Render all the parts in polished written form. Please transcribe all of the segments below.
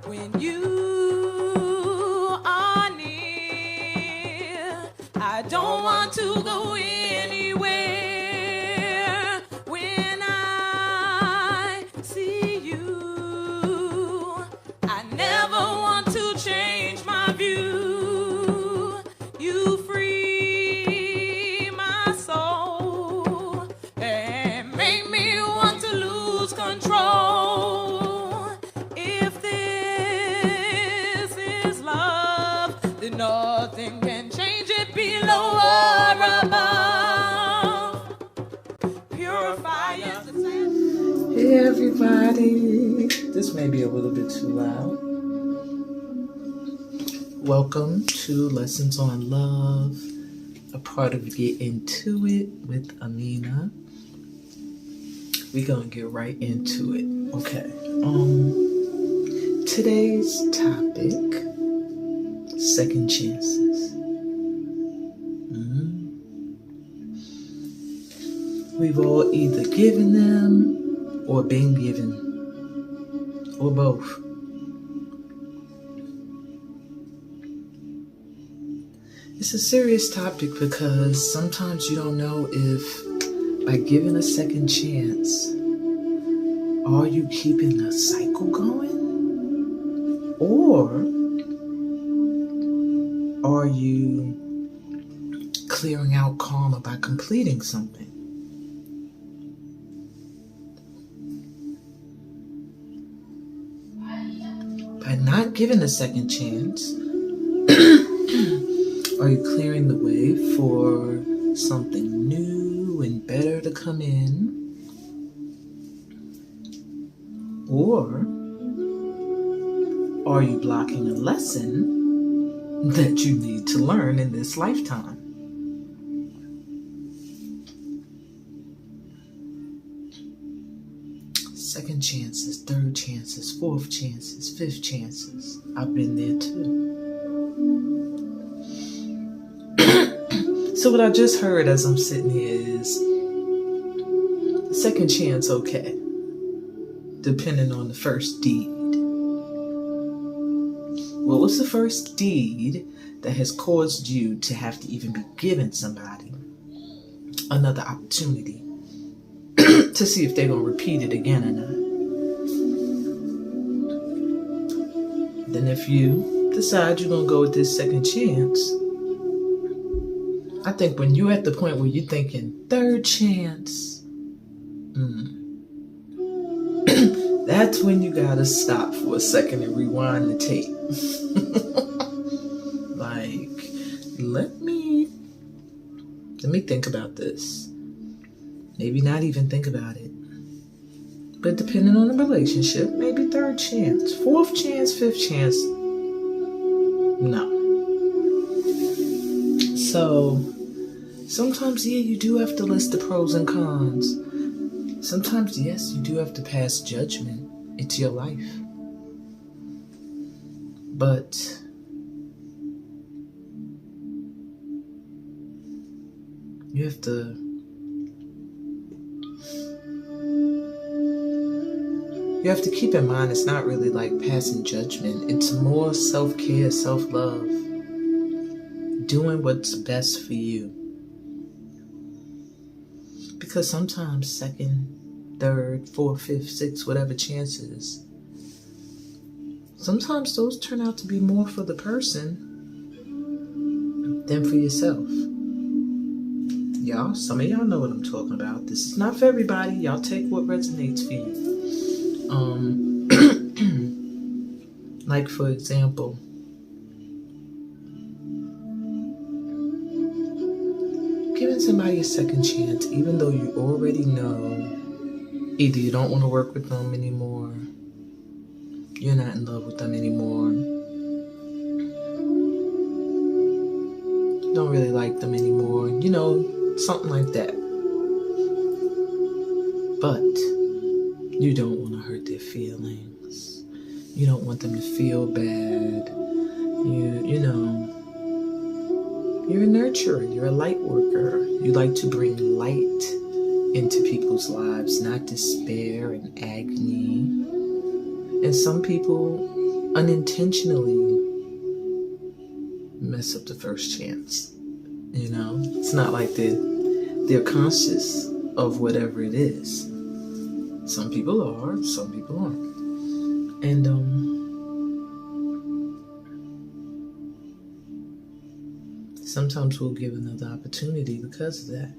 when you are near. I don't want to go anywhere when I see you. I never want to change my view. You free my soul and make me want to lose control. If this is love, then nothing can change it below or above. Purify us. Hey everybody, this may be a little bit too loud. Welcome to Lessons on Love, a part of Get Into It with Amina. We're gonna get right into it. Okay. Today's topic, second chances. We've all either given them or been given, or both. It's a serious topic because sometimes you don't know if by giving a second chance, are you keeping a cycle going? Or are you clearing out karma by completing something? By not giving a second chance, are you clearing the way for something new and better to come in? Or are you blocking a lesson that you need to learn in this lifetime? Second chances, third chances, fourth chances, fifth chances. I've been there too. So what I just heard as I'm sitting here is second chance, okay, depending on the first deed. What was the first deed that has caused you to have to even be given somebody another opportunity to see if they're going to repeat it again or not? Then if you decide you're going to go with this second chance, I think when you're at the point where you're thinking third chance, that's when you gotta stop for a second and rewind the tape. Like, let me think about this. Maybe not even think about it. But depending on the relationship, maybe third chance, fourth chance, fifth chance. No. So sometimes, yeah, you do have to list the pros and cons. Sometimes, yes, you do have to pass judgment. It's your life. But you have to keep in mind it's not really like passing judgment. It's more self-care, self-love. Doing what's best for you. Because sometimes second, third, fourth, fifth, sixth, whatever chances, sometimes those turn out to be more for the person than for yourself. Y'all, some of y'all know what I'm talking about. This is not for everybody. Y'all take what resonates for you. Like for example, giving somebody a second chance, even though you already know either you don't want to work with them anymore, you're not in love with them anymore, you don't really like them anymore, something like that. But you don't want to hurt their feelings. You don't want them to feel bad. You're a nurturer. You're a light worker. You like to bring light into people's lives, not despair and agony. And some people unintentionally mess up the first chance. It's not like they're conscious of whatever it is. Some people are, some people aren't. And sometimes we'll give another opportunity because of that.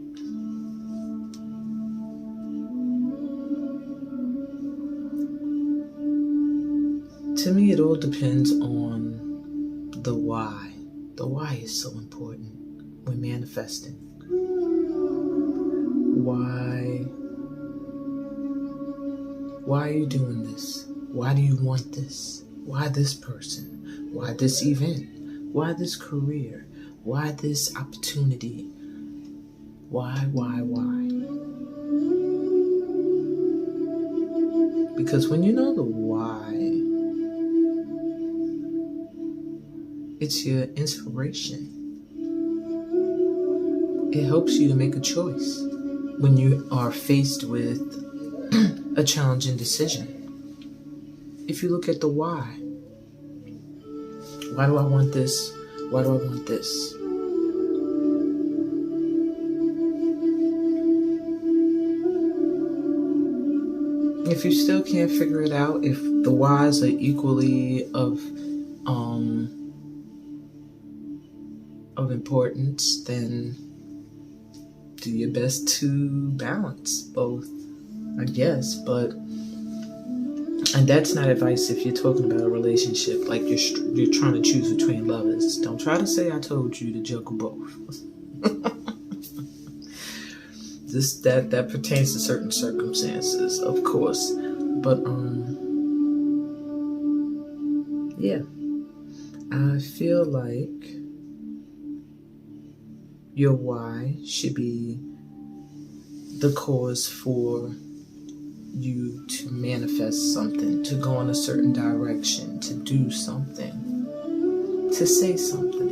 To me, it all depends on the why. The why is so important when manifesting. Why are you doing this? Why do you want this? Why this person? Why this event? Why this career? Why this opportunity? Why? Because when you know the why, it's your inspiration. It helps you to make a choice when you are faced with a challenging decision. If you look at the why do I want this? Why do I want this? If you still can't figure it out, if the whys are equally of importance, then do your best to balance both, I guess. And that's not advice if you're talking about a relationship, like you're trying to choose between lovers. Don't try to say I told you to juggle both. That pertains to certain circumstances, of course. But yeah, I feel like your why should be the cause for you to manifest something, to go in a certain direction, to do something, to say something.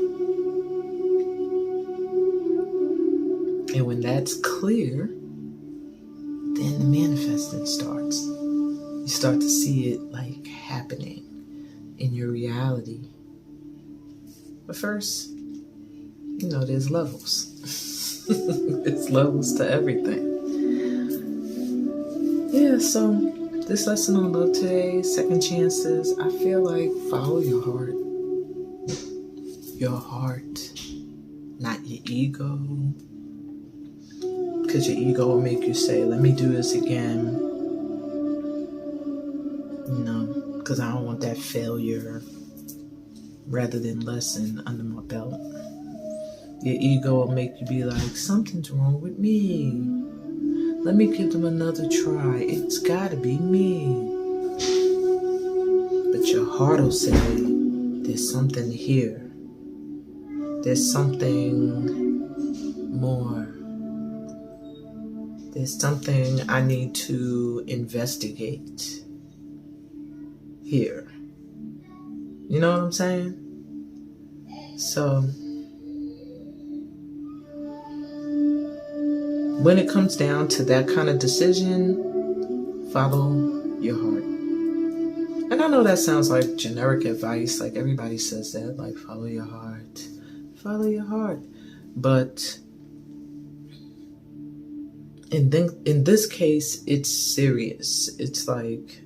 And when that's clear, then the manifesting starts. You start to see it like happening in your reality. But first, there's levels. There's levels to everything. Yeah, so this lesson on love today, second chances, I feel like follow your heart. Your heart, not your ego. Because your ego will make you say, let me do this again. Because I don't want that failure rather than lesson under my belt. Your ego will make you be like, something's wrong with me. Let me give them another try. It's gotta be me. But your heart will say, there's something here. There's something more. There's something I need to investigate here. You know what I'm saying? So, when it comes down to that kind of decision, follow your heart. And I know that sounds like generic advice, like everybody says that, like follow your heart. Follow your heart. But in this case, it's serious. It's like,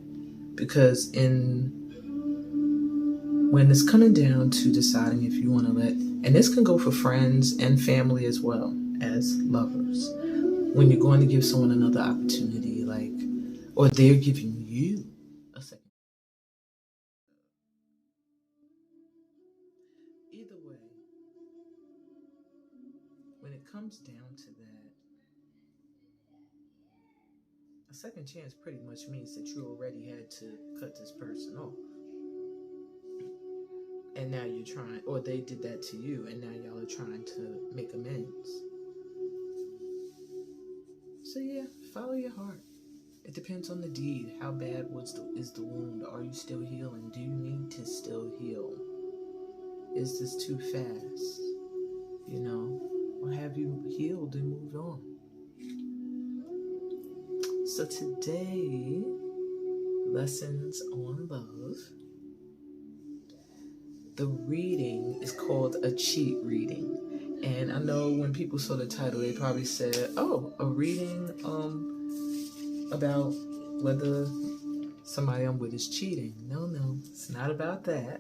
because when it's coming down to deciding if you want to and this can go for friends and family as well as lovers. When you're going to give someone another opportunity, or they're giving you a second. Either way, when it comes down to that, a second chance pretty much means that you already had to cut this person off. And now you're trying, or they did that to you, and now y'all are trying to make amends. So yeah, follow your heart. It depends on the deed. How bad is the wound? Are you still healing? Do you need to still heal? Is this too fast? Or have you healed and moved on? So today, lessons on love. the reading is called a cheat reading. And I know when people saw the title, they probably said, oh, a reading about whether somebody I'm with is cheating. No, it's not about that.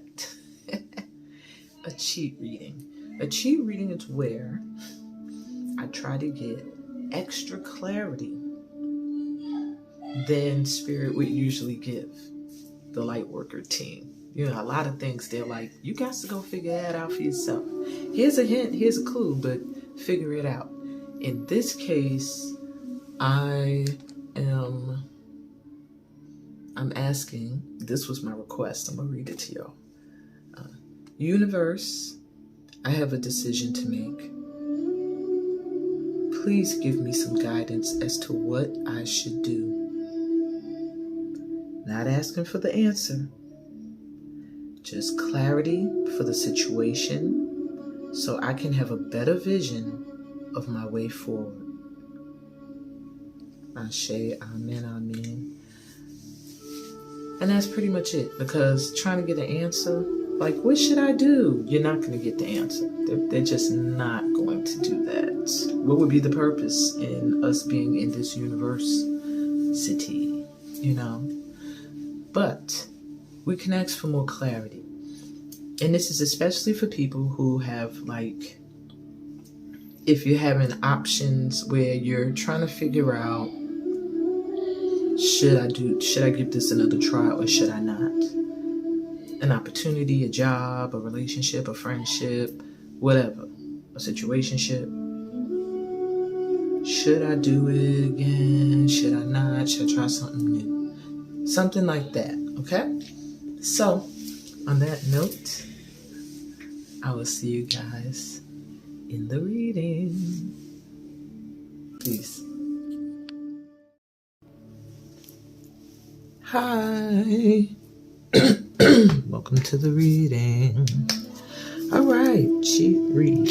A cheat reading. A cheat reading is where I try to get extra clarity than Spirit would usually give the light worker team. You know, a lot of things they're like, you got to go figure that out for yourself. Here's a hint, here's a clue, but figure it out. In this case, I'm asking, this was my request, I'm gonna read it to y'all. Universe, I have a decision to make. Please give me some guidance as to what I should do. Not asking for the answer, just clarity for the situation so I can have a better vision of my way forward. Ashe, amen, amen. And that's pretty much it, because trying to get an answer, like, what should I do? You're not going to get the answer. They're just not going to do that. What would be the purpose in us being in this university, you know? But we can ask for more clarity. And this is especially for people who have, like, if you're having options where you're trying to figure out, should I give this another try or should I not? An opportunity, a job, a relationship, a friendship, whatever, a situationship. Should I do it again? Should I not? Should I try something new? Something like that, okay? So, on that note, I will see you guys in the reading. Peace. Hi. Welcome to the reading. All right, cheat read.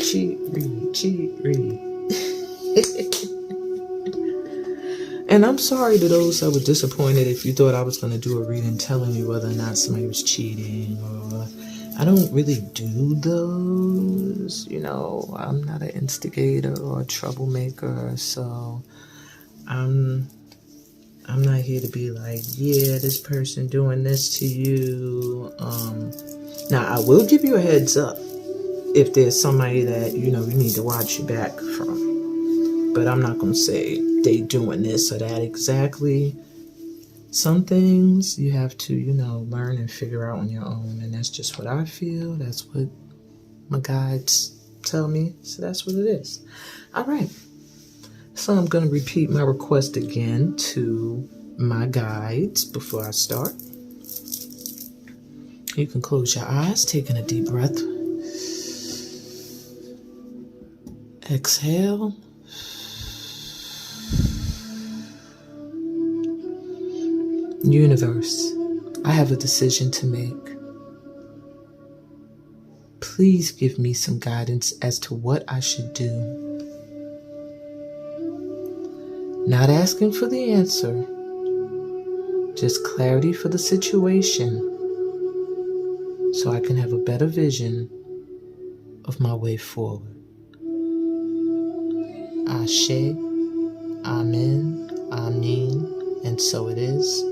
And I'm sorry to those that were disappointed if you thought I was going to do a reading telling you whether or not somebody was cheating, or I don't really do those. You know, I'm not an instigator or a troublemaker, so I'm not here to be like, yeah, this person doing this to you. Now, I will give you a heads up if there's somebody that, you know, you need to watch your back from. But I'm not going to say they doing this or that exactly. Some things you have to, you know, learn and figure out on your own. And that's just what I feel. That's what my guides tell me. So that's what it is. All right. So I'm going to repeat my request again to my guides before I start. You can close your eyes, taking a deep breath. Exhale. Universe, I have a decision to make. Please give me some guidance as to what I should do. Not asking for the answer, just clarity for the situation so I can have a better vision of my way forward. Ashe, amen, amen, and so it is.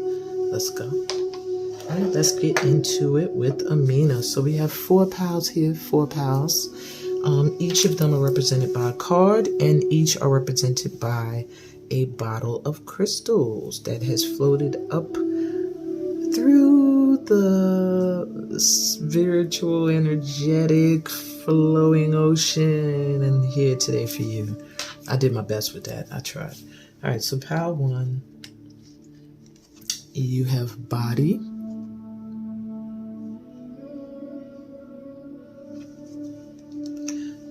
Let's go. All right, let's get into it with Amina. So we have 4 pals here, 4 pals. Each of them are represented by a card, and each are represented by a bottle of crystals that has floated up through the spiritual, energetic, flowing ocean and here today for you. I did my best with that. I tried. All right, so pal 1, you have body.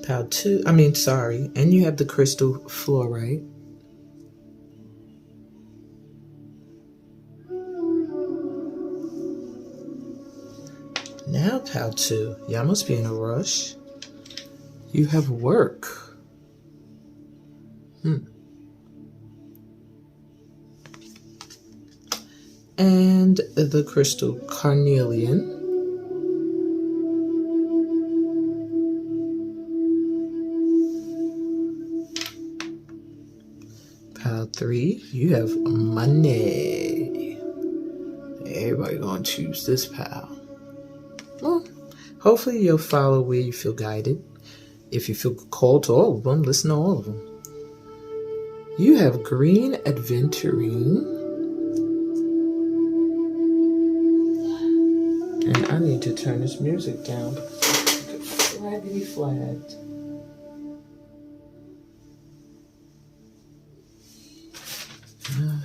Pal 2, and you have the crystal fluorite. Now, pal 2, y'all must be in a rush. You have work. And the crystal carnelian. 3, you have money. Everybody gonna choose this pile. Well, hopefully you'll follow where you feel guided. If you feel called to all of them, listen to all of them. You have green adventuring. And I need to turn this music down because it's flaggity flagged.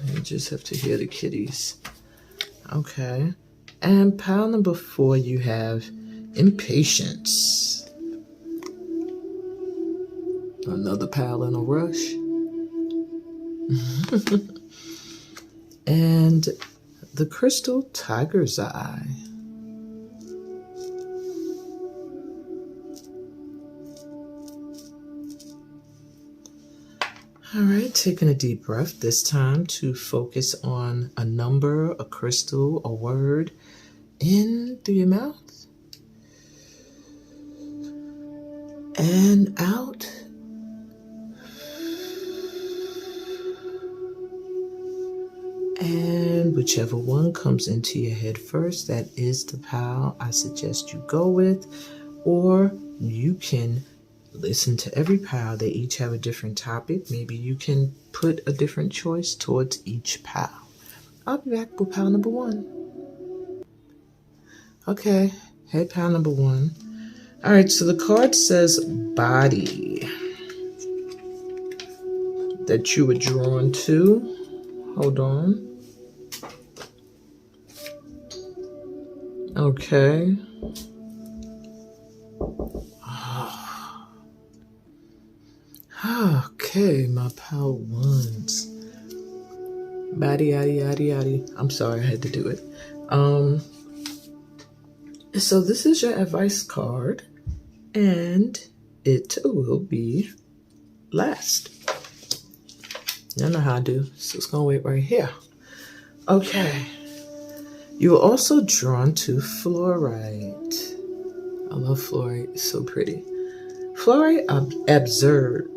You just have to hear the kitties. Okay. And pile number 4, you have impatience. Another pile in a rush. And the crystal tiger's eye. All right, taking a deep breath this time to focus on a number, a crystal, a word in through your mouth and out. And whichever one comes into your head first, that is the pile I suggest you go with, or you can listen to every pile. They each have a different topic. Maybe you can put a different choice towards each pile. I'll be back with pile number 1. Okay, head pile number 1. All right, so the card says body that you were drawn to. Hold on. Okay. Okay, my pile 1s. Body, yaddy, yaddy, yaddy. I'm sorry, I had to do it. So this is your advice card, and it will be last. You know how I do, so it's gonna wait right here. Okay. You were also drawn to fluorite. I love fluorite, it's so pretty. Fluorite absorbs.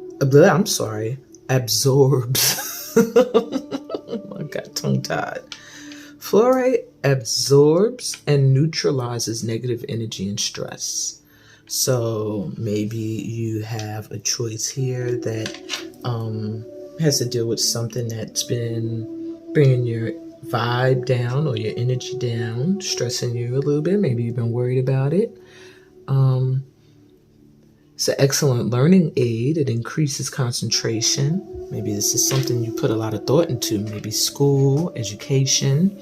I got tongue-tied. Fluorite absorbs and neutralizes negative energy and stress. So maybe you have a choice here that has to deal with something that's been bringing your vibe down or your energy down, stressing you a little bit. Maybe you've been worried about it. It's an excellent learning aid. It increases concentration. Maybe this is something you put a lot of thought into. Maybe school, education.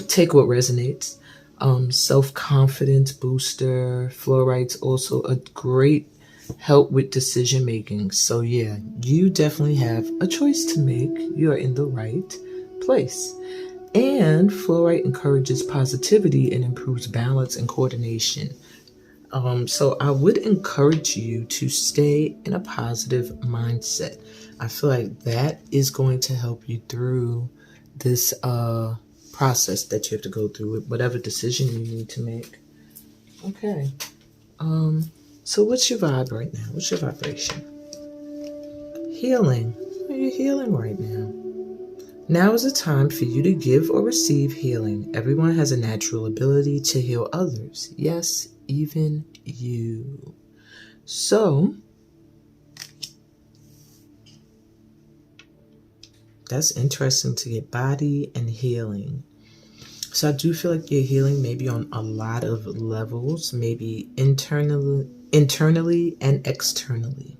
Take what resonates. Self-confidence booster. Fluorite's also a great help with decision making. So yeah, you definitely have a choice to make. You're in the right place. And fluorite encourages positivity and improves balance and coordination. So I would encourage you to stay in a positive mindset. I feel like that is going to help you through this process that you have to go through with whatever decision you need to make. Okay. So what's your vibe right now? What's your vibration? Healing. Are you healing right now? Now is the time for you to give or receive healing. Everyone has a natural ability to heal others. Yes, even you. So, that's interesting to get body and healing. So I do feel like you're healing maybe on a lot of levels, maybe internally and externally.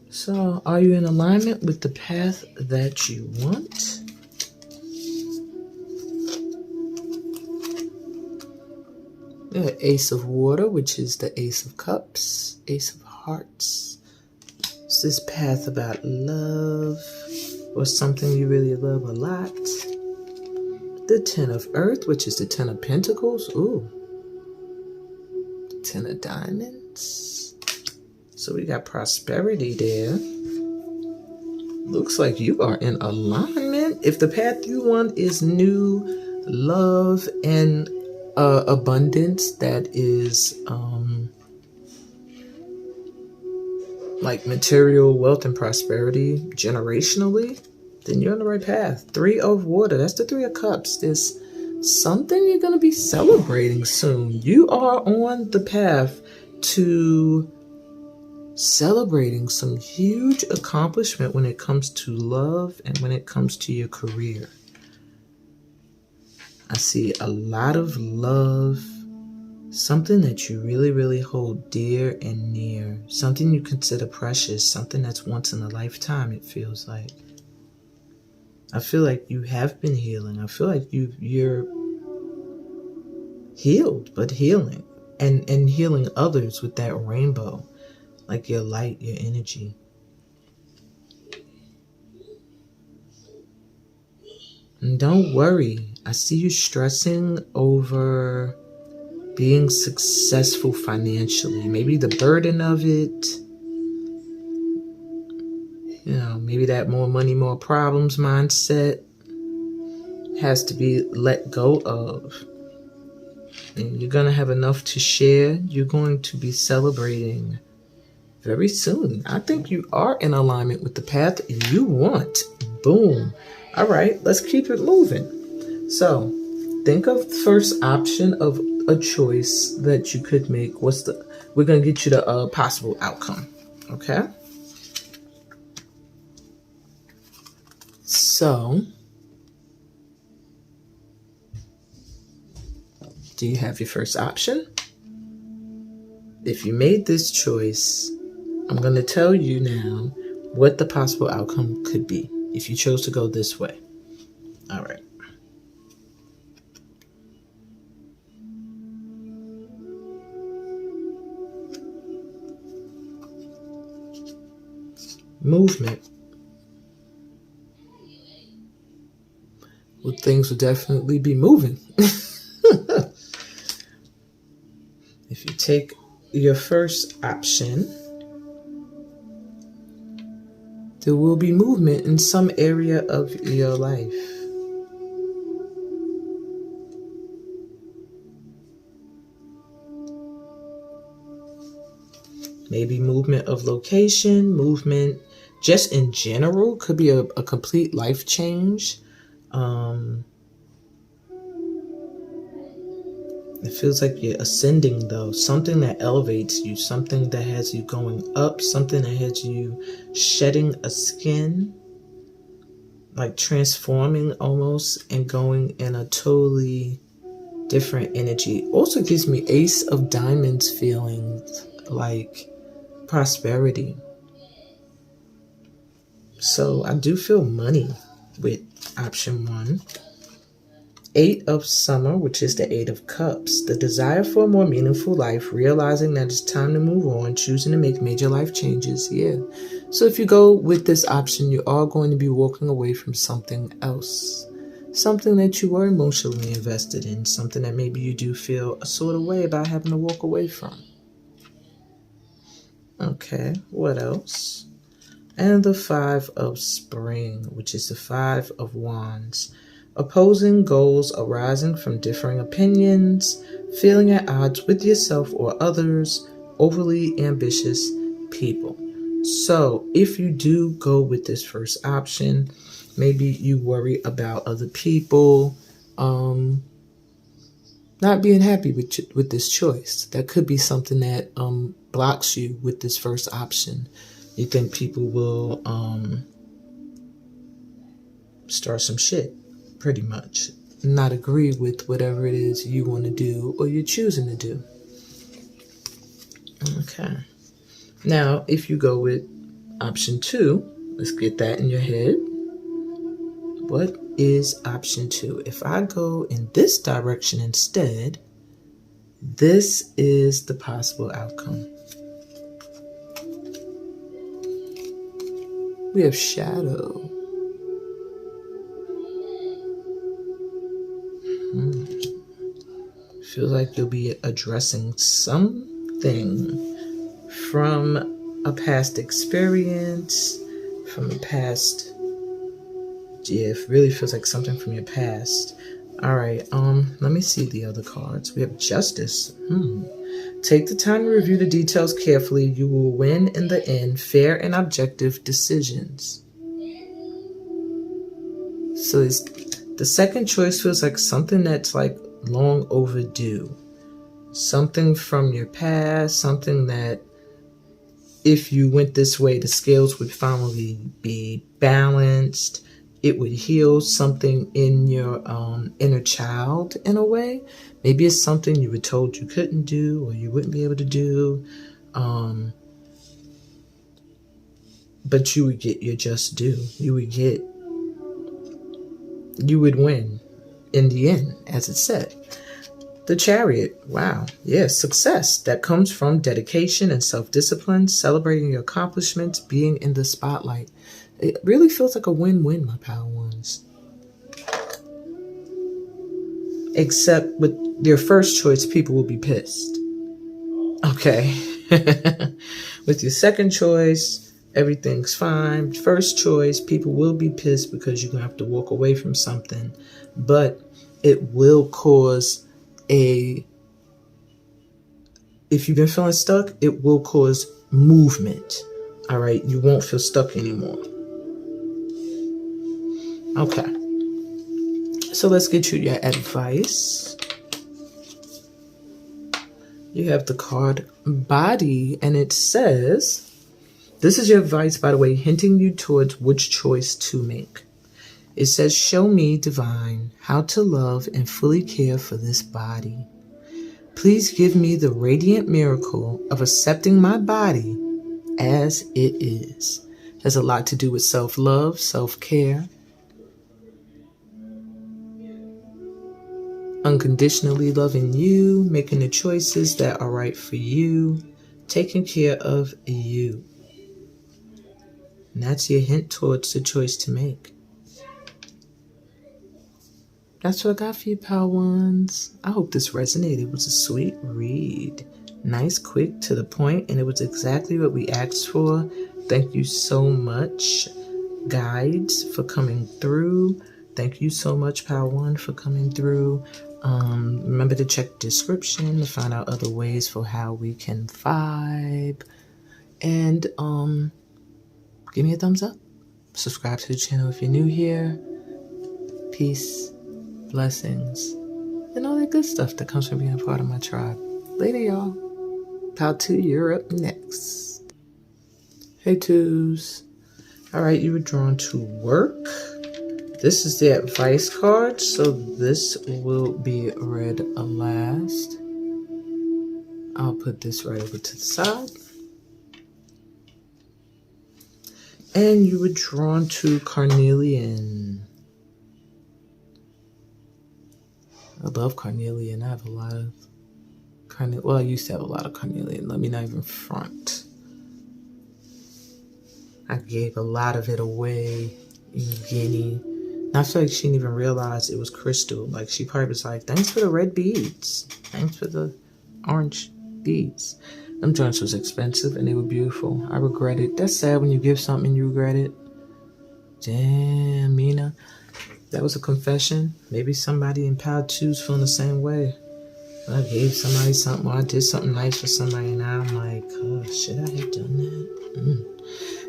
So are you in alignment with the path that you want? The Ace of Water, which is the Ace of Cups, Ace of Hearts. Is this path about love or something you really love a lot? The Ten of Earth, which is the Ten of Pentacles. Ooh. The Ten of Diamonds. So we got prosperity there. Looks like you are in alignment. If the path you want is new love and abundance, that is like material wealth and prosperity generationally, then you're on the right path. 3 of water, that's the 3 of cups. There's something you're going to be celebrating soon. You are on the path to celebrating some huge accomplishment when it comes to love and when it comes to your career. I see a lot of love, something that you really, really hold dear and near, something you consider precious, something that's once in a lifetime, it feels like. I feel like you have been healing. I feel like you're healed, but healing. And healing others with that rainbow. Like your light, your energy. And don't worry. I see you stressing over being successful financially. Maybe the burden of it. You know, maybe that more money, more problems mindset has to be let go of. And you're going to have enough to share. You're going to be celebrating very soon. I think you are in alignment with the path you want. Boom. All right, let's keep it moving. So think of the first option of a choice that you could make. We're going to get you the possible outcome. Okay. So, do you have your first option? If you made this choice, I'm going to tell you now what the possible outcome could be if you chose to go this way. All right. Movement. Well, things will definitely be moving. If you take your first option, there will be movement in some area of your life. Maybe movement of location, movement just in general, could be a complete life change. It feels like you're ascending though, something that elevates you, something that has you going up, something that has you shedding a skin, like transforming almost and going in a totally different energy. Also gives me Ace of Diamonds feelings, like prosperity. So I do feel money with option 1. 8 of Summer, which is the 8 of Cups. The desire for a more meaningful life, realizing that it's time to move on, choosing to make major life changes. Yeah. So if you go with this option, you are going to be walking away from something else. Something that you were emotionally invested in. Something that maybe you do feel a sort of way about having to walk away from. Okay, what else? And the 5 of Spring, which is the 5 of Wands. Opposing goals arising from differing opinions, feeling at odds with yourself or others, overly ambitious people. So if you do go with this first option, maybe you worry about other people not being happy with this choice. That could be something that blocks you with this first option. You think people will start some shit. Pretty much not agree with whatever it is you want to do or you're choosing to do. Okay. Now, if you go with option 2, let's get that in your head. What is option 2? If I go in this direction instead, this is the possible outcome. We have shadow. Feels like you'll be addressing something from a past experience, from a past. Yeah, it really feels like something from your past. All right, let me see the other cards. We have Justice. Take the time to review the details carefully. You will win in the end. Fair and objective decisions. So the second choice feels like something that's like long overdue. Something from your past, something that if you went this way, the scales would finally be balanced. It would heal something in your inner child in a way. Maybe it's something you were told you couldn't do or you wouldn't be able to do. But you would get your just due. You would win in the end, as it said. The Chariot. Wow. Yeah, success. That comes from dedication and self-discipline, celebrating your accomplishments, being in the spotlight. It really feels like a win-win, my power ones. Except with your first choice, people will be pissed. Okay. With your second choice, everything's fine. First choice, people will be pissed because you're going to have to walk away from something. But it will cause if you've been feeling stuck, it will cause movement. All right. You won't feel stuck anymore. Okay. So let's get you your advice. You have the card Body, and it says, this is your advice, by the way, hinting you towards which choice to make. It says, show me, divine, how to love and fully care for this body. Please give me the radiant miracle of accepting my body as it is. Has a lot to do with self-love, self-care, unconditionally loving you, making the choices that are right for you, taking care of you. And that's your hint towards the choice to make. That's what I got for you, pal ones. I hope this resonated. It was a sweet read. Nice, quick, to the point, and it was exactly what we asked for. Thank you so much, guides, for coming through. Thank you so much, pal one, for coming through. Remember to check the description to find out other ways for how we can vibe. And give me a thumbs up. Subscribe to the channel if you're new here. Peace, blessings, and all that good stuff that comes from being a part of my tribe. Later, y'all. Pal 2, you're up next. Hey, twos. All right, you were drawn to work. This is the advice card, so this will be read last. I'll put this right over to the side. And you were drawn to Carnelian. I love Carnelian. I have a lot of Carnelian. Well, I used to have a lot of Carnelian. Let me not even front. I gave a lot of it away in Guinea. And I feel like she didn't even realize it was crystal. Like, she probably was like, thanks for the red beads. Thanks for the orange beads. Them joints was expensive and they were beautiful. I regret it. That's sad when you give something and you regret it. Damn, Mina. That was a confession. Maybe somebody in Pal 2's feeling the same way. I gave somebody something, or I did something nice for somebody, and now I'm like, oh, should I have done that?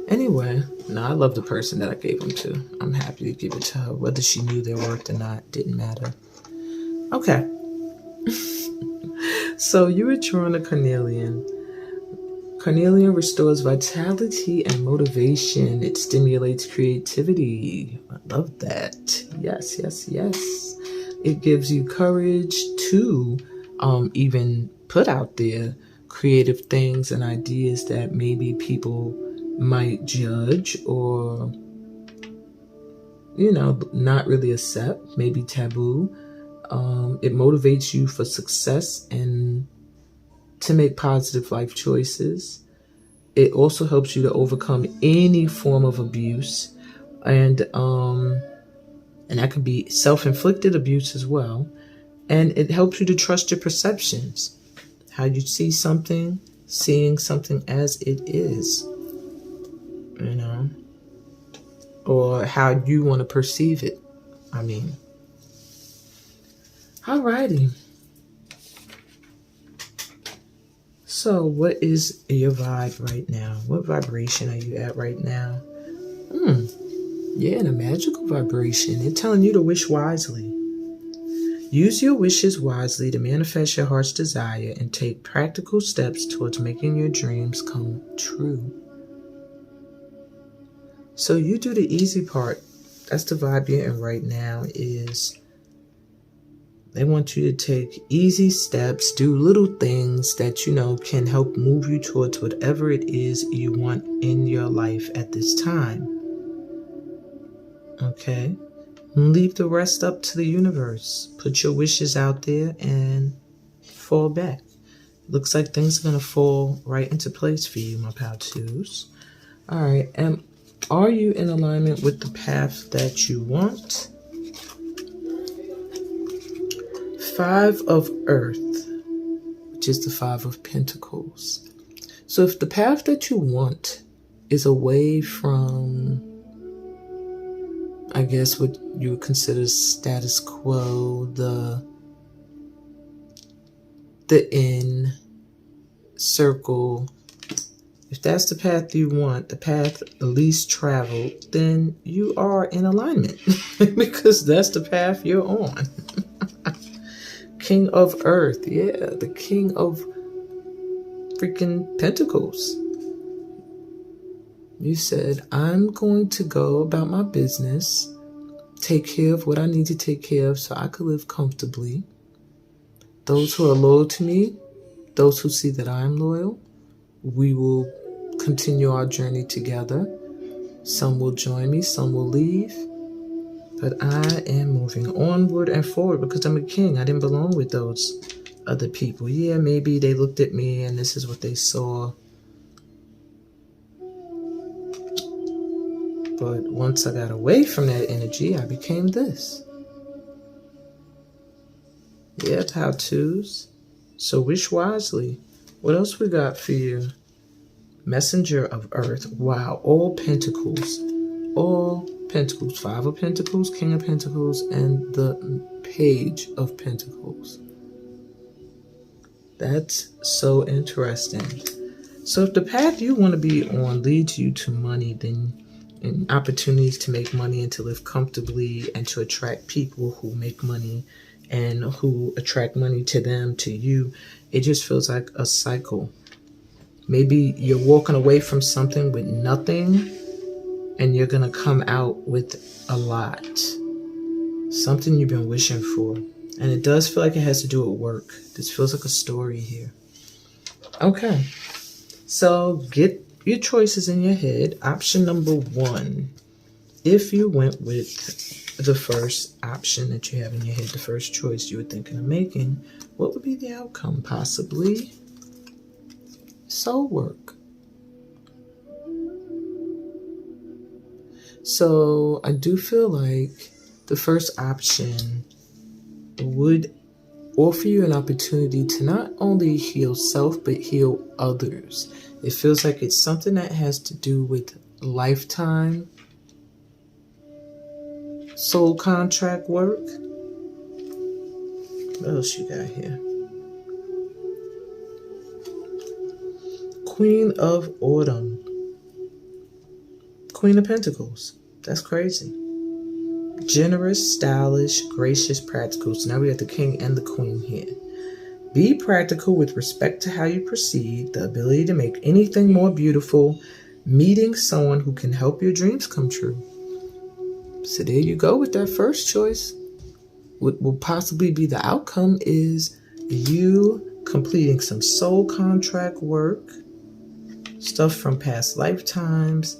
Anyway, no, I love the person that I gave them to. I'm happy to give it to her. Whether she knew their worth or not, didn't matter. Okay. So you were drawn to Carnelian. Carnelian restores vitality and motivation. It stimulates creativity. I love that. Yes, yes, yes. It gives you courage to even put out there creative things and ideas that maybe people might judge or, not really accept, maybe taboo. It motivates you for success and to make positive life choices. It also helps you to overcome any form of abuse, and that could be self-inflicted abuse as well. And it helps you to trust your perceptions, how you see something, seeing something as it is, or how you want to perceive it. Alrighty. So what is your vibe right now? What vibration are you at right now? Yeah, in a magical vibration. They're telling you to wish wisely. Use your wishes wisely to manifest your heart's desire and take practical steps towards making your dreams come true. So you do the easy part. That's the vibe you're in right now, is they want you to take easy steps, do little things that can help move you towards whatever it is you want in your life at this time. Okay? Leave the rest up to the universe. Put your wishes out there and fall back. Looks like things are going to fall right into place for you, my pal twos. All right. And are you in alignment with the path that you want? 5 of Earth, which is the 5 of Pentacles. So if the path that you want is away from, I guess, what you would consider status quo, the in circle, if that's the path you want, the path least traveled, then you are in alignment because that's the path you're on. King of Earth, yeah, the King of freaking Pentacles. You said, I'm going to go about my business, take care of what I need to take care of so I could live comfortably. Those who are loyal to me, those who see that I am loyal, we will continue our journey together. Some will join me, some will leave. But I am moving onward and forward because I'm a king. I didn't belong with those other people. Yeah, maybe they looked at me and this is what they saw. But once I got away from that energy, I became this. Yeah, pal twos. So wish wisely. What else we got for you? Messenger of Earth. Wow, all Pentacles. All Pentacles. 5 of Pentacles, King of Pentacles, and the Page of Pentacles. That's so interesting. So if the path you want to be on leads you to money, then and opportunities to make money and to live comfortably and to attract people who make money and who attract money to them, to you, it just feels like a cycle. Maybe you're walking away from something with nothing and you're going to come out with a lot. Something you've been wishing for. And it does feel like it has to do with work. This feels like a story here. Okay. So get your choices in your head. Option number 1. If you went with the first option that you have in your head, the first choice you were thinking of making, what would be the outcome? Possibly soul work. So I do feel like the first option would offer you an opportunity to not only heal self, but heal others. It feels like it's something that has to do with lifetime soul contract work. What else you got here? Queen of Autumn. Queen of Pentacles. That's crazy. Generous, stylish, gracious, practical. So now we have the king and the queen here. Be practical with respect to how you proceed, the ability to make anything more beautiful, meeting someone who can help your dreams come true. So there you go with that first choice. What will possibly be the outcome is you completing some soul contract work, stuff from past lifetimes,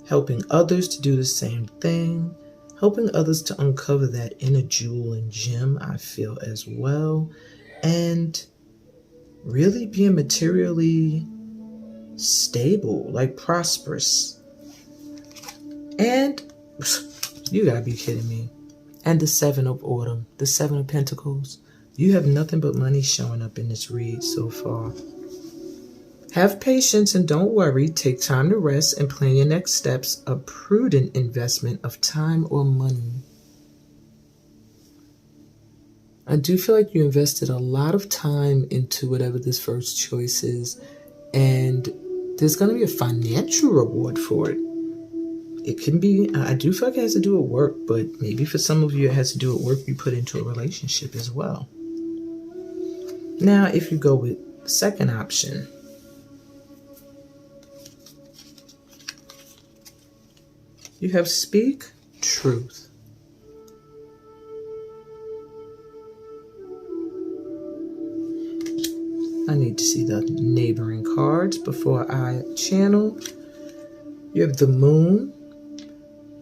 helping others to do the same thing, helping others to uncover that inner jewel and gem, I feel, as well, and really being materially stable, like prosperous. And you gotta be kidding me. And the 7 of Autumn, the 7 of Pentacles. You have nothing but money showing up in this read so far. Have patience and don't worry. Take time to rest and plan your next steps. A prudent investment of time or money. I do feel like you invested a lot of time into whatever this first choice is, and there's going to be a financial reward for it. It can be, I do feel like it has to do with work, but maybe for some of you it has to do with work you put into a relationship as well. Now, if you go with the second option, you have speak truth. I need to see the neighboring cards before I channel. You have the moon,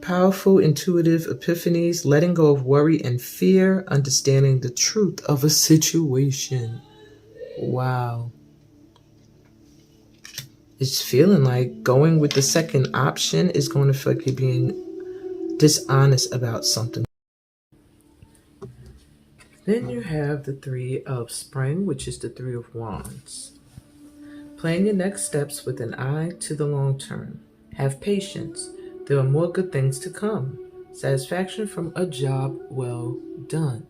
powerful, intuitive epiphanies, letting go of worry and fear, understanding the truth of a situation. Wow. It's feeling like going with the second option is going to feel like you're being dishonest about something. Then you have the Three of Spring, which is the Three of Wands. Plan your next steps with an eye to the long term. Have patience. There are more good things to come. Satisfaction from a job well done.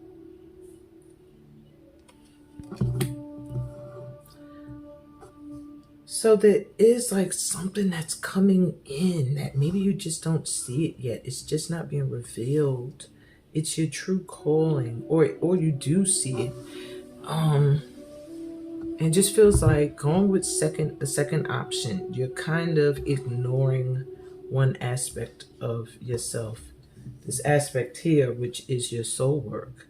So there is like something that's coming in that maybe you just don't see it yet. It's just not being revealed. It's your true calling, or you do see it. It just feels like going with the second option, you're kind of ignoring one aspect of yourself. This aspect here, which is your soul work,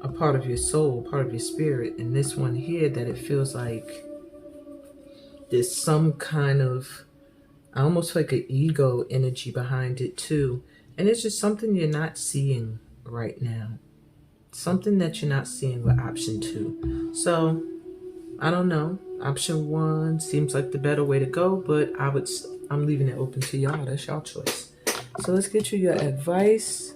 a part of your soul, part of your spirit. And this one here, that it feels like there's some kind of, almost like an ego energy behind it too. And it's just something you're not seeing right now. Something that you're not seeing with option 2. So, I don't know. Option 1 seems like the better way to go, but I'm leaving it open to y'all. That's y'all choice. So let's get you your advice.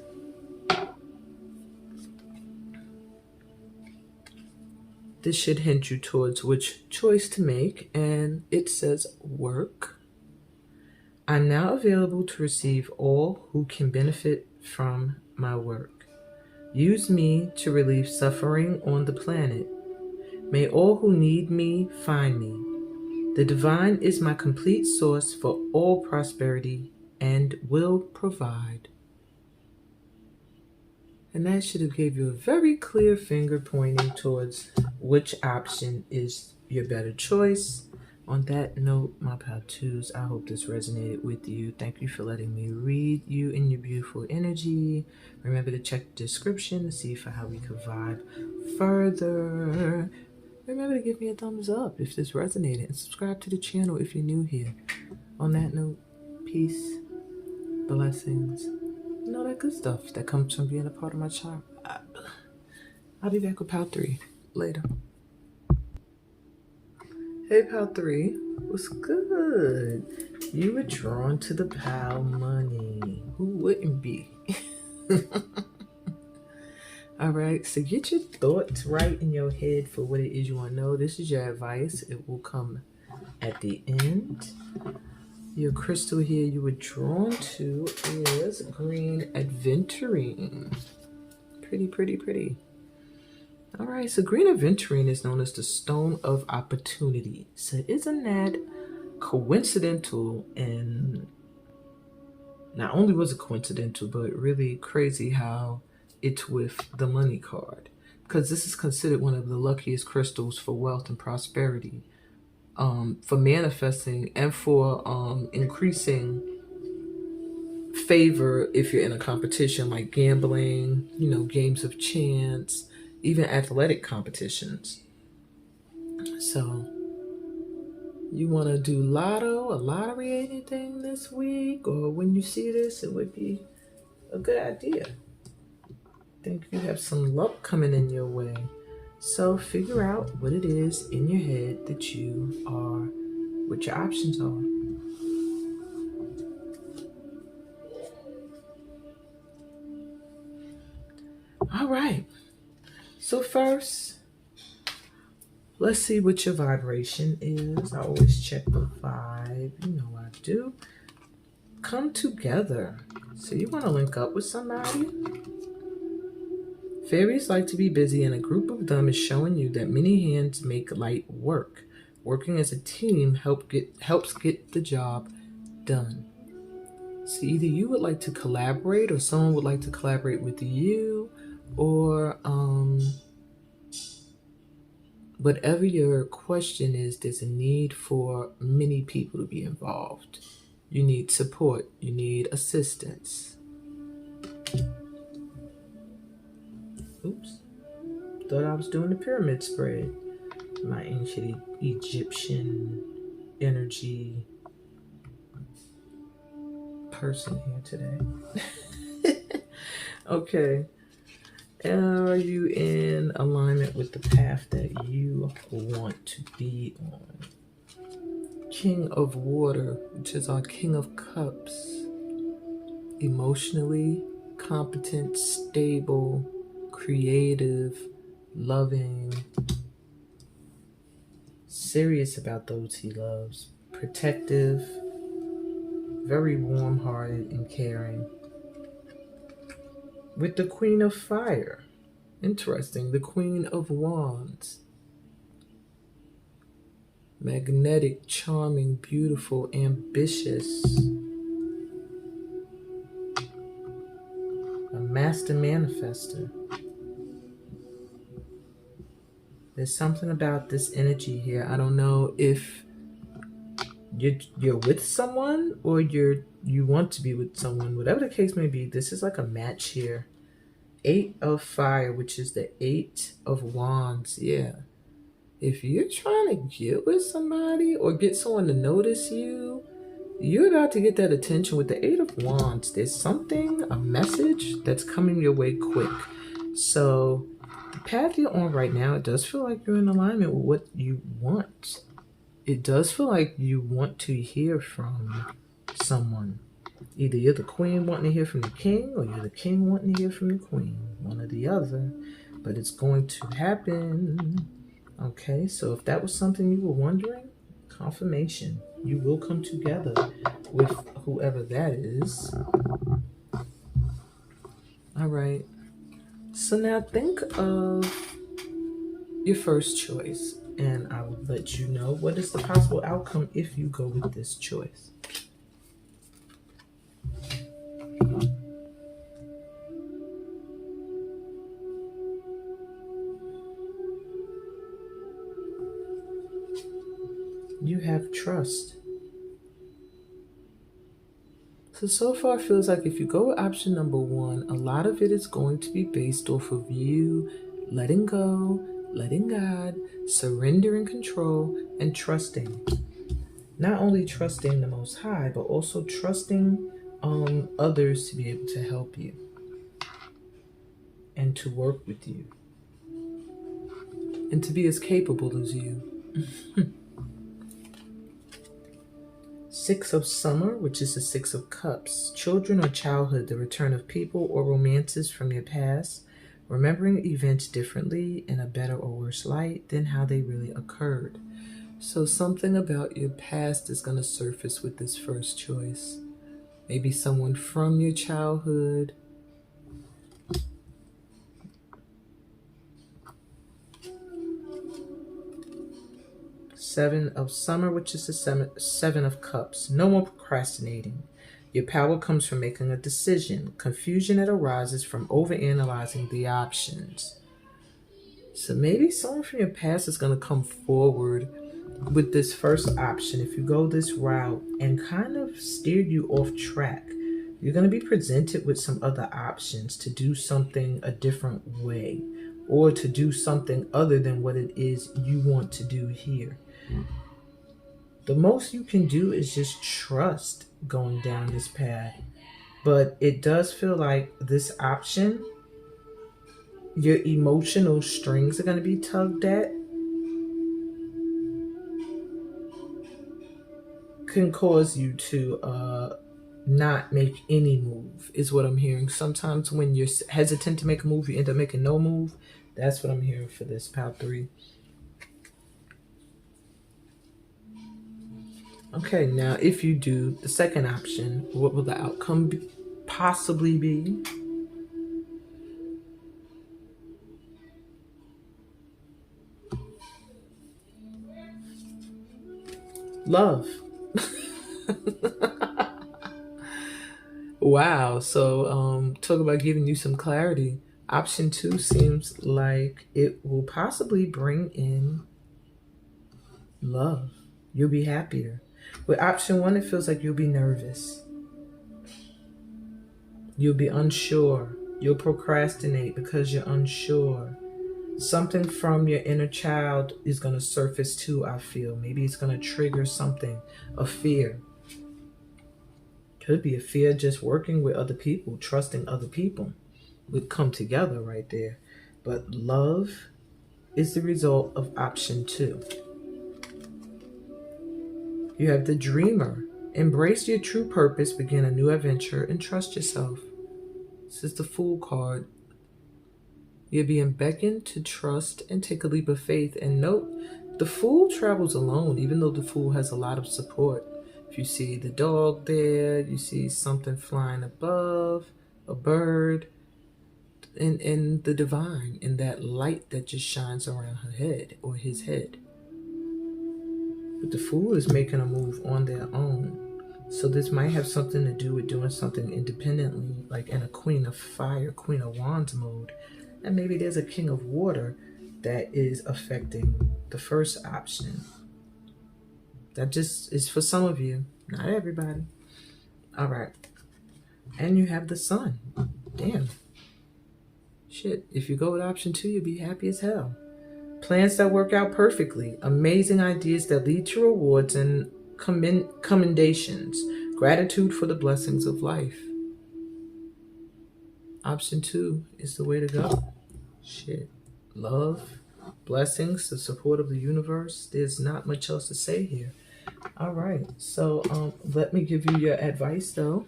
This should hint you towards which choice to make, and it says work. I'm now available to receive all who can benefit from my work. Use me to relieve suffering on the planet. May all who need me find me. The divine is my complete source for all prosperity and will provide. And that should have gave you a very clear finger pointing towards which option is your better choice. On that note, my pal twos, I hope this resonated with you. Thank you for letting me read you in your beautiful energy. Remember to check the description to see how we could vibe further. Remember to give me a thumbs up if this resonated, and subscribe to the channel if you're new here. On that note, peace, blessings, and all that good stuff that comes from being a part of my chart. I'll be back with pal 3 later. Hey pal 3, what's good? You were drawn to the pal money. Who wouldn't be? All right, so get your thoughts right in your head for what it is you want to know. This is your advice. It will come at the end. Your crystal here you were drawn to is green aventurine. Pretty, pretty, pretty. All right, so green aventurine is known as the stone of opportunity. So isn't that coincidental? And not only was it coincidental, but really crazy how it's with the money card, because this is considered one of the luckiest crystals for wealth and prosperity, for manifesting and for increasing favor if you're in a competition like gambling, games of chance, even athletic competitions. So you want to do lotto, a lottery, anything this week, or when you see this, it would be a good idea. I think you have some luck coming in your way. So figure out what it is in your head that you are, what your options are. All right. So first, let's see what your vibration is. I always check the vibe. You know I do. Come together. So you want to link up with somebody? Fairies like to be busy, and a group of them is showing you that many hands make light work. Working as a team helps get the job done. So either you would like to collaborate, or someone would like to collaborate with you, or whatever your question is, there's a need for many people to be involved. You need support. You need assistance. Oops. Thought I was doing the pyramid spread. My ancient Egyptian energy person here today. Okay. Are you in alignment with the path that you want to be on? King of Water, which is our King of Cups. Emotionally competent, stable, creative, loving, serious about those he loves, protective, very warm-hearted and caring. With the Queen of Fire, interesting, the Queen of Wands. Magnetic, charming, beautiful, ambitious. A master manifester. There's something about this energy here. I don't know if you're with someone or you want to be with someone. Whatever the case may be, this is like a match here. 8 of Fire, which is the 8 of Wands. Yeah. If you're trying to get with somebody or get someone to notice you, you're about to get that attention with the 8 of Wands. There's something, a message that's coming your way quick. So the path you're on right now, it does feel like you're in alignment with what you want. It does feel like you want to hear from someone. Either you're the queen wanting to hear from the king, or you're the king wanting to hear from the queen. One or the other. But it's going to happen. Okay, so if that was something you were wondering, confirmation. You will come together with whoever that is. All right. So now think of your first choice, and I will let you know what is the possible outcome if you go with this choice. You have trust. So far it feels like if you go with option number 1, a lot of it is going to be based off of you letting go, letting God, surrendering control, and trusting. Not only trusting the Most High, but also trusting others to be able to help you and to work with you and to be as capable as you. 6 of Summer, which is the 6 of Cups. Children or childhood, the return of people or romances from your past, remembering events differently in a better or worse light than how they really occurred. So something about your past is going to surface with this first choice. Maybe someone from your childhood. Seven of Summer, which is the 7 of Cups. No more procrastinating. Your power comes from making a decision. Confusion that arises from overanalyzing the options. So maybe someone from your past is going to come forward with this first option if you go this route and kind of steer you off track. You're going to be presented with some other options to do something a different way, or to do something other than what it is you want to do here. The most you can do is just trust going down this path. But it does feel like this option, your emotional strings are going to be tugged at, can cause you to not make any move, is what I'm hearing. Sometimes when you're hesitant to make a move, you end up making no move. That's what I'm hearing for this pile 3. Okay, now if you do the second option, what will the outcome possibly be? Love. Wow. So, talk about giving you some clarity. Option 2 seems like it will possibly bring in love. You'll be happier. With option 1, it feels like you'll be nervous. You'll be unsure. You'll procrastinate because you're unsure. Something from your inner child is going to surface too, I feel. Maybe it's going to trigger something, a fear. Could be a fear just working with other people, trusting other people would come together right there. But love is the result of option 2. You have the dreamer. Embrace your true purpose, begin a new adventure, and trust yourself. This is the Fool card. You're being beckoned to trust and take a leap of faith. And note, the Fool travels alone, even though the Fool has a lot of support. If you see the dog there, you see something flying above, a bird, and the divine, and that light that just shines around her head or his head. But the Fool is making a move on their own. So this might have something to do with doing something independently, like in a Queen of Fire, Queen of Wands mode. And maybe there's a King of Water that is affecting the first option. That just is for some of you, not everybody. All right. And you have the Sun. Damn. Shit. If you go with option 2, you'll be happy as hell. Plans that work out perfectly. Amazing ideas that lead to rewards and commendations. Gratitude for the blessings of life. Option 2 is the way to go. Shit. Love, blessings, the support of the universe. There's not much else to say here. All right. So let me give you your advice, though.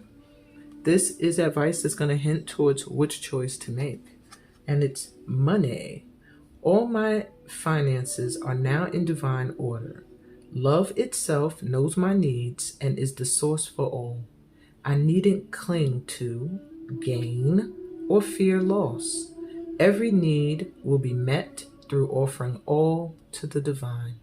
This is advice that's going to hint towards which choice to make. And it's money. All my finances are now in divine order. Love itself knows my needs and is the source for all. I needn't cling to, gain, or fear loss. Every need will be met through offering all to the divine.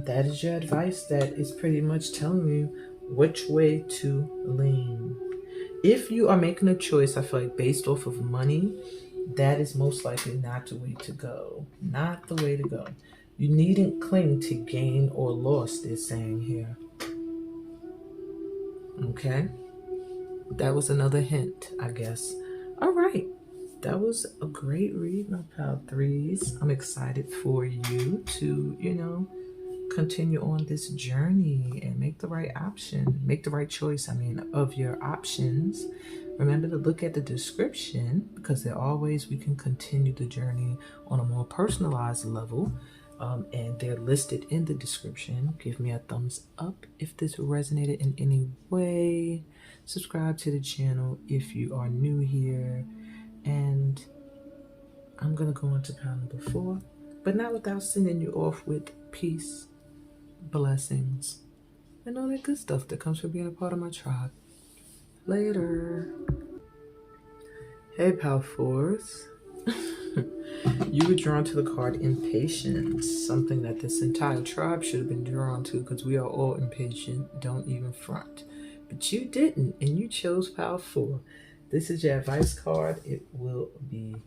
That is your advice that is pretty much telling you which way to lean. If you are making a choice, I feel like based off of money, that is most likely not the way to go. Not the way to go. You needn't cling to gain or loss, they're saying here. Okay? That was another hint, I guess. All right. That was a great read, my pal threes. I'm excited for you to, continue on this journey and make the right option, make the right choice, of your options. Remember to look at the description because there are ways we can continue the journey on a more personalized level. And they're listed in the description. Give me a thumbs up if this resonated in any way. Subscribe to the channel if you are new here. And I'm going to go into pile number 4, but not without sending you off with peace, blessings, and all that good stuff that comes from being a part of my tribe. Later. Hey, pal 4s. You were drawn to the card impatience, something that this entire tribe should have been drawn to because we are all impatient, don't even front. But you didn't, and you chose pile 4. This is your advice card. It will be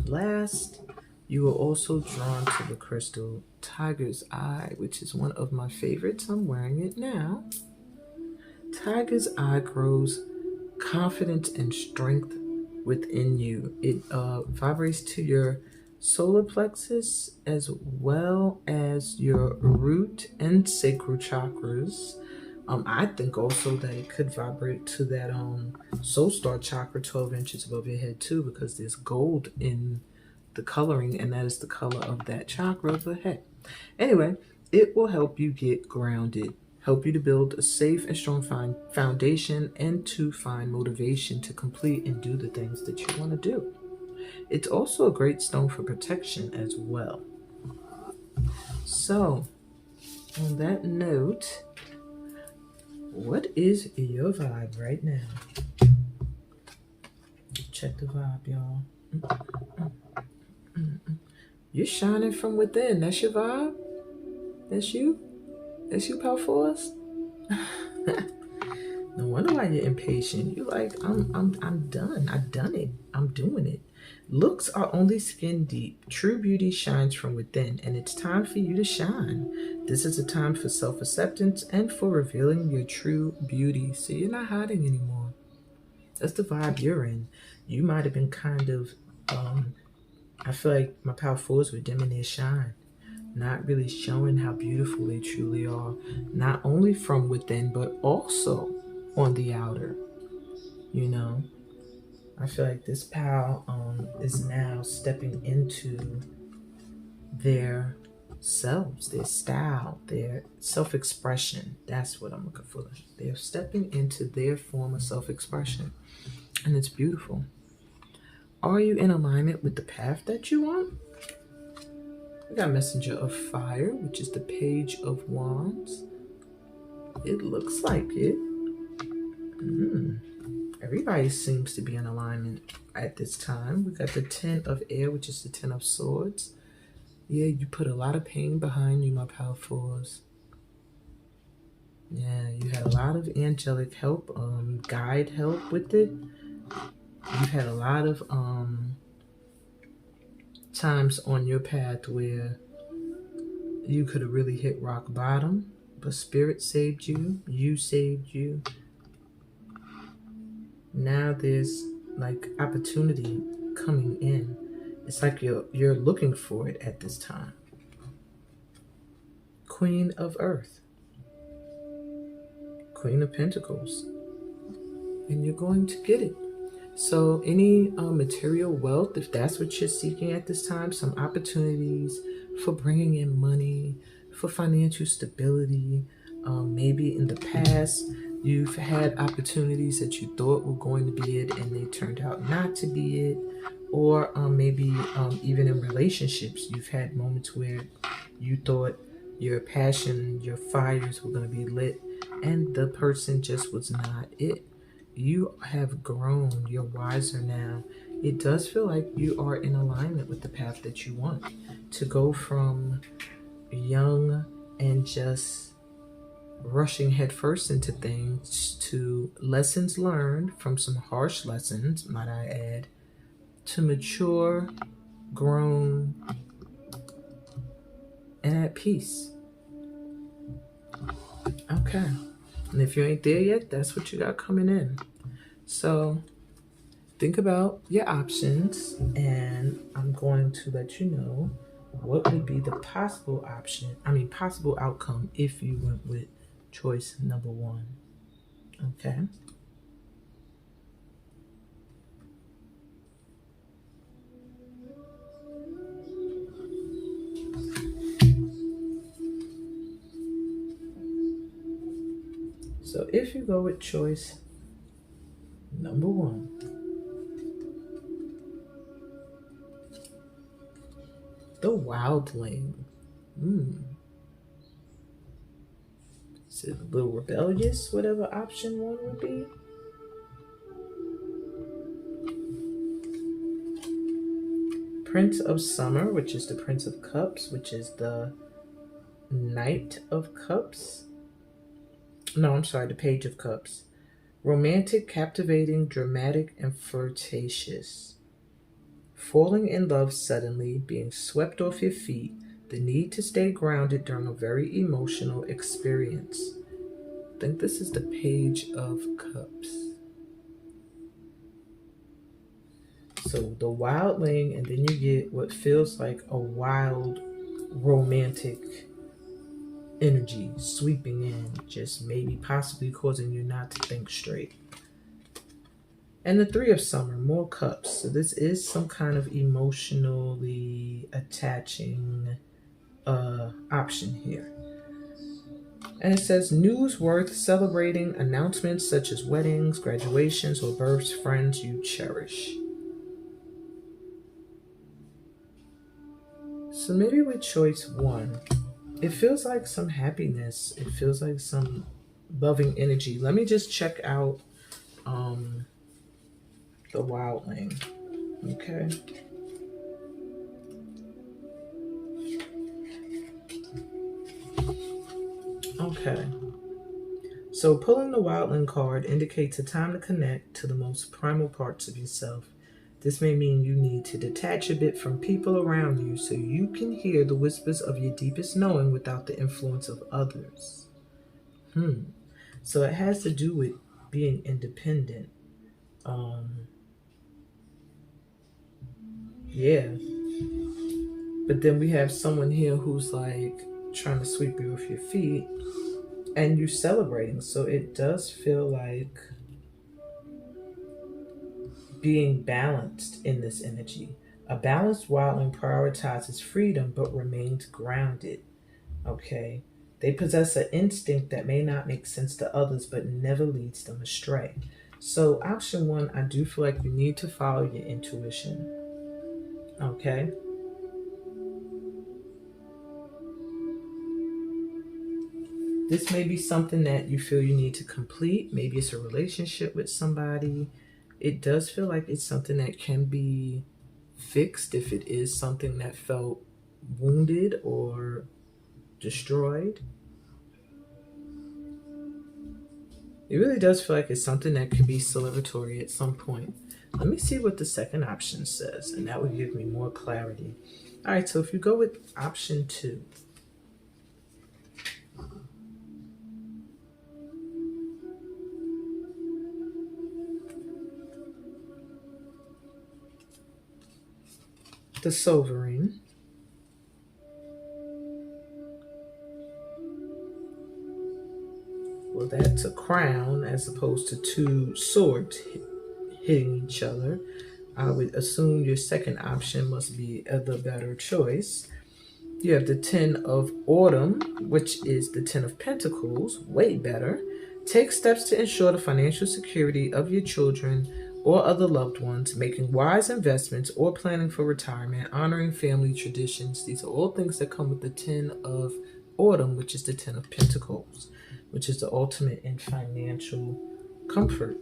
last. You were also drawn to the crystal Tiger's Eye, which is one of my favorites. I'm wearing it now. Tiger's Eye grows confidence and strength within you. It vibrates to your solar plexus as well as your root and sacral chakras. I think also that it could vibrate to that soul star chakra 12 inches above your head too, because there's gold in the coloring and that is the color of that chakra. But hey, anyway, it will help you get grounded, help you to build a safe and strong foundation, and to find motivation to complete and do the things that you want to do. It's also a great stone for protection as well. So, on that note, what is your vibe right now? Check the vibe, y'all. You're shining from within. That's your vibe? That's you? That's you, Power Force? No wonder why you're impatient. You're like, I'm done. I've done it. I'm doing it. Looks are only skin deep. True beauty shines from within, and it's time for you to shine. This is a time for self acceptance and for revealing your true beauty. So you're not hiding anymore. That's the vibe you're in. You might have been kind of, I feel like my Power Fours were dimming their shine, not really showing how beautiful they truly are, not only from within, but also on the outer. You know, I feel like this pal is now stepping into their selves, their style, their self expression. That's what I'm looking for. They're stepping into their form of self expression, and it's beautiful. Are you in alignment with the path that you want? We got Messenger of Fire, which is the Page of Wands. It looks like it. Everybody seems to be in alignment at this time. We got the Ten of Air, which is the Ten of Swords. Yeah, you put a lot of pain behind you, my Power Fours. Yeah, you had a lot of angelic help, guide help with it. You've had a lot of times on your path where you could have really hit rock bottom, but Spirit saved you. You saved you. Now there's like opportunity coming in. It's like you're looking for it at this time. Queen of Earth, Queen of Pentacles, and you're going to get it. So any material wealth, if that's what you're seeking at this time, some opportunities for bringing in money, for financial stability. Maybe in the past you've had opportunities that you thought were going to be it and they turned out not to be it. Or maybe even in relationships, you've had moments where you thought your passion, your fires were going to be lit and the person just was not it. You have grown. You're wiser now. It does feel like you are in alignment with the path that you want. To go from young and just rushing headfirst into things to lessons learned from some harsh lessons, might I add, to mature, grown, and at peace. Okay. And if you ain't there yet, that's what you got coming in. So think about your options, and I'm going to let you know what would be the possible possible outcome if you went with choice number 1. Okay. So if you go with choice number 1, the wildling. Is it a little rebellious, whatever option 1 would be? Prince of Summer, which is the Prince of Cups, which is the Knight of Cups. No, I'm sorry, the Page of Cups. Romantic, captivating, dramatic, and flirtatious. Falling in love suddenly, being swept off your feet, the need to stay grounded during a very emotional experience. I think this is the Page of Cups. So the wildling, and then you get what feels like a wild, romantic energy sweeping in, just maybe possibly causing you not to think straight. And the Three of Summer, more cups. So this is some kind of emotionally attaching option here. And it says news worth celebrating, announcements such as weddings, graduations, or births, friends you cherish. So maybe with choice 1, it feels like some happiness. It feels like some loving energy. Let me just check out the wildling. Okay. Okay. So pulling the Wildling card indicates a time to connect to the most primal parts of yourself. This may mean you need to detach a bit from people around you so you can hear the whispers of your deepest knowing without the influence of others. So it has to do with being independent. Um, yeah. But then we have someone here who's like trying to sweep you off your feet and you're celebrating. So it does feel like being balanced in this energy. A balanced wildling prioritizes freedom but remains grounded. Okay. They possess an instinct that may not make sense to others but never leads them astray. So, option one, I do feel like you need to follow your intuition. Okay. This may be something that you feel you need to complete. Maybe it's a relationship with somebody. It does feel like it's something that can be fixed if it is something that felt wounded or destroyed. It really does feel like it's something that could be celebratory at some point. Let me see what the second option says, and that would give me more clarity. All right, so if you go with option two, the Sovereign. Well, that's a crown as opposed to two swords hitting each other. I would assume your second option must be the better choice. You have the Ten of Autumn, which is the Ten of Pentacles, way better. Take steps to ensure the financial security of your children or other loved ones, making wise investments or planning for retirement, honoring family traditions. These are all things that come with the Ten of Autumn, which is the Ten of Pentacles, which is the ultimate in financial comfort.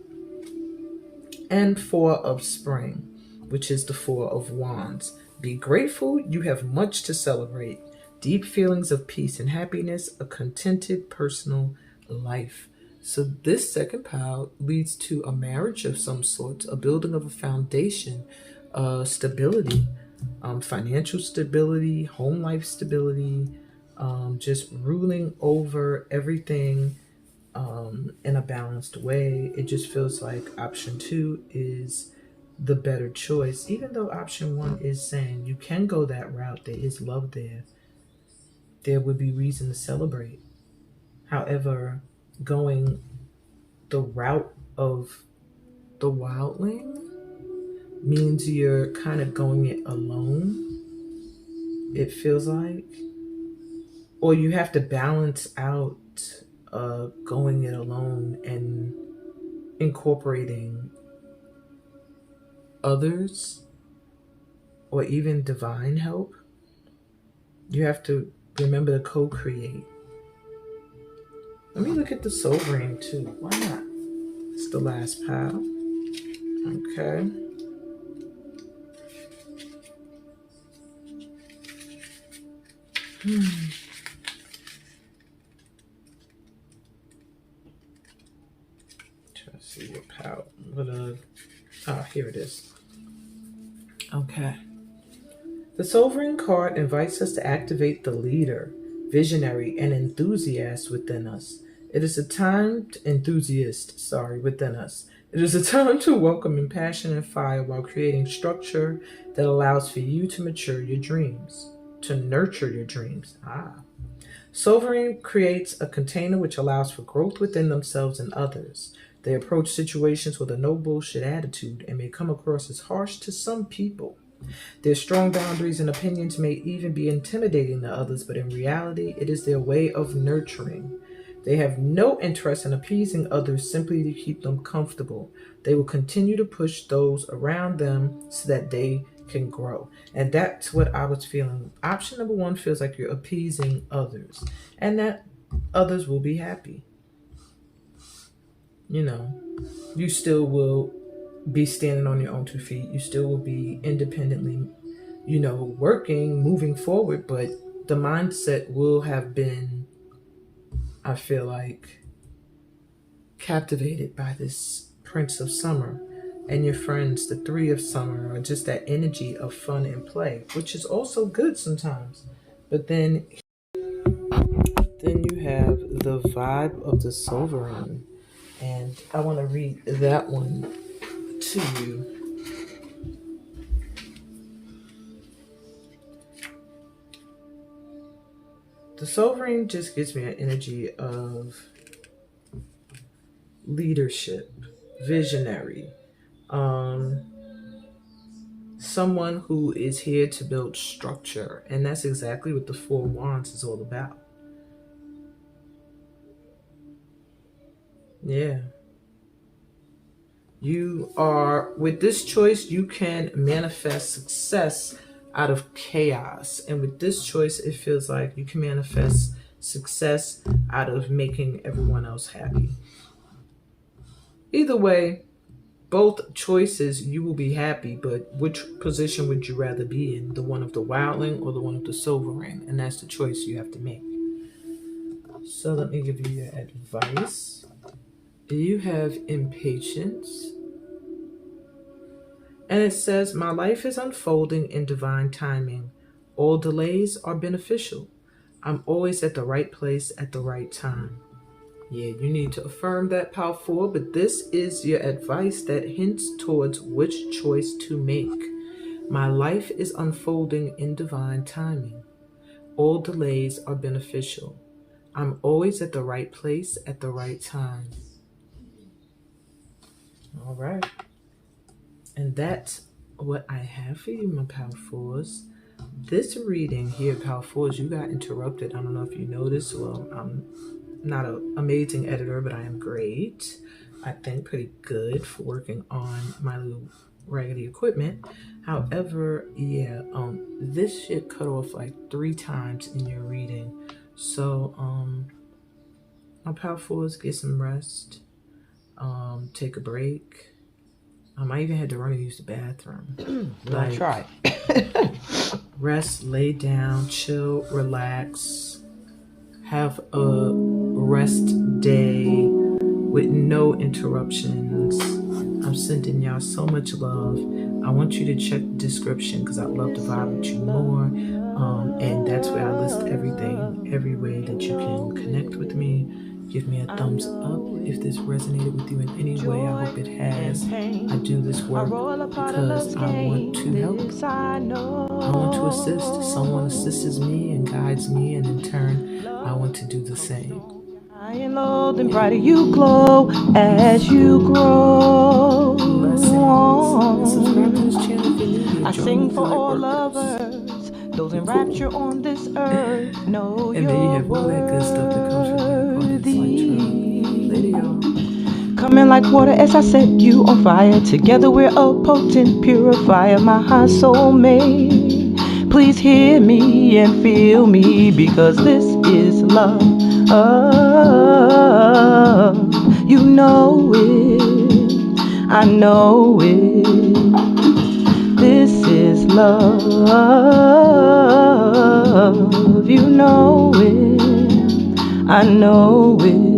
And Four of Spring, which is the Four of Wands. Be grateful, you have much to celebrate. Deep feelings of peace and happiness, a contented personal life. So this second pile leads to a marriage of some sort, a building of a foundation, stability, financial stability, home life stability, just ruling over everything in a balanced way. It just feels like option two is the better choice, even though option one is saying you can go that route. There is love there. There would be reason to celebrate. However, going the route of the wildling means you're kind of going it alone, it feels like. Or you have to balance out going it alone and incorporating others or even divine help. You have to remember to co-create. Let me look at the Sovereign too. Why not? It's the last pile. Okay. Try to see what pile. Here it is. Okay. The Sovereign card invites us to activate the leader, visionary, and enthusiast within us. It is a time within us. It is a time to welcome in passion and fire while creating structure that allows for you to mature your dreams, to nurture your dreams. Sovereign creates a container which allows for growth within themselves and others. They approach situations with a no bullshit attitude and may come across as harsh to some people. Their strong boundaries and opinions may even be intimidating to others, but in reality, it is their way of nurturing. They have no interest in appeasing others simply to keep them comfortable. They will continue to push those around them so that they can grow. And that's what I was feeling. Option number one feels like you're appeasing others and that others will be happy. You know, you still will be standing on your own 2 feet. You still will be independently, working, moving forward, but the mindset will have been I feel like, captivated by this Prince of Summer and your friends, the Three of Summer, or just that energy of fun and play, which is also good sometimes. But then you have the vibe of the Sovereign, and I want to read that one to you. The Sovereign just gives me an energy of leadership, visionary, um, someone who is here to build structure, and that's exactly what the Four Wands is all about. Yeah. You are, with this choice, you can manifest success out of chaos. And with this choice, it feels like you can manifest success out of making everyone else happy. Either way, both choices, you will be happy, but which position would you rather be in? The one of the wildling or the one of the sovereign? And that's the choice you have to make. So let me give you your advice. You have impatience. And it says, my life is unfolding in divine timing. All delays are beneficial. I'm always at the right place at the right time. Yeah, you need to affirm that, Power 4, but this is your advice that hints towards which choice to make. My life is unfolding in divine timing. All delays are beneficial. I'm always at the right place at the right time. All right. And that's what I have for you, my Power 4s. This reading here, Power 4s, you got interrupted. I don't know if you noticed. Well, I'm not an amazing editor, but I am great. I think pretty good for working on my little raggedy equipment. However, yeah, this shit cut off like 3 times in your reading. So, my Power 4s, get some rest. Take a break. I even had to run and use the bathroom. Like, try. Rest, lay down, chill, relax. Have a rest day with no interruptions. I'm sending y'all so much love. I want you to check the description because I'd love to vibe with you more. And that's where I list everything, every way that you can connect with me. Give me a thumbs up if this resonated with you in any way. I hope it has. I do this work because I want to help. I want to assist. Someone assists me and guides me, and in turn, I want to do the same. High and low, then brighter you glow as you grow. Subscribe to this channel if you're new. I sing for all lovers, those in rapture on this earth. Know and then you have all that good stuff that comes from the later, y'all. Coming like water as I set you on fire. Together we're a potent purifier, my soul mate. Please hear me and feel me, because this is love. You know it, I know it. This is love. You know it, I know it.